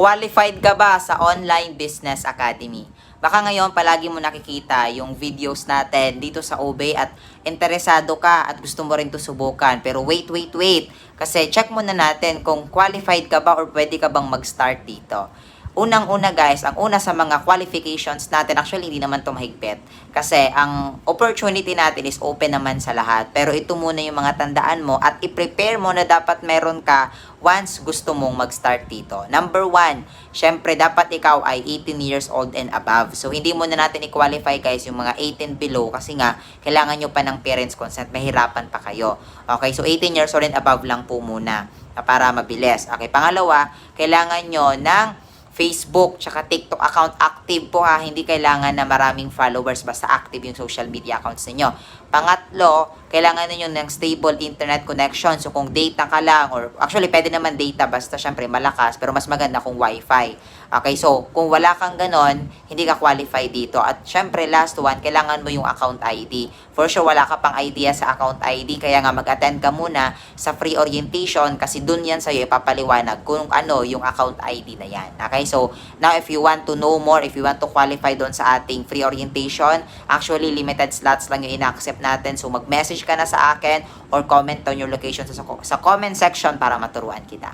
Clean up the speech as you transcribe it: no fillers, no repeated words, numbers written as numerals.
Qualified ka ba sa Online Business Academy? Baka ngayon palagi mo nakikita yung videos natin dito sa OBay at interesado ka at gusto mo rin to subukan. Pero wait. Kasi check muna natin kung qualified ka ba or pwede ka bang mag-start dito. Unang-una guys, ang una sa mga qualifications natin, actually hindi naman to mahigpit. Kasi ang opportunity natin is open naman sa lahat. Pero ito muna yung mga tandaan mo at i-prepare mo na dapat meron ka once gusto mong mag-start dito. Number 1, syempre dapat ikaw ay 18 years old and above. So hindi muna natin i-qualify guys yung mga 18 below kasi nga kailangan nyo pa ng parents consent, mahirapan pa kayo. Okay, so 18 years old and above lang po muna para mabilis. Okay, pangalawa, kailangan nyo ng Facebook, tsaka TikTok account active po ha. Hindi kailangan na maraming followers, basta active yung social media accounts ninyo. Pangatlo, kailangan ninyo ng stable internet connection. So kung data ka lang, or actually pwede naman data, basta syempre malakas, pero mas maganda kung wifi. Okay, so kung wala kang ganon, hindi ka qualify dito. At syempre last one, kailangan mo yung account ID. For sure, wala ka pang idea sa account ID, kaya nga mag-attend ka muna sa free orientation kasi dun yan sa'yo ipapaliwanag kung ano yung account ID na yan. Okay, so now if you want to know more, if you want to qualify doon sa ating free orientation, actually limited slots lang yung ina-accept natin. So mag-message ka na sa akin or comment on your location sa comment section para maturuan kita.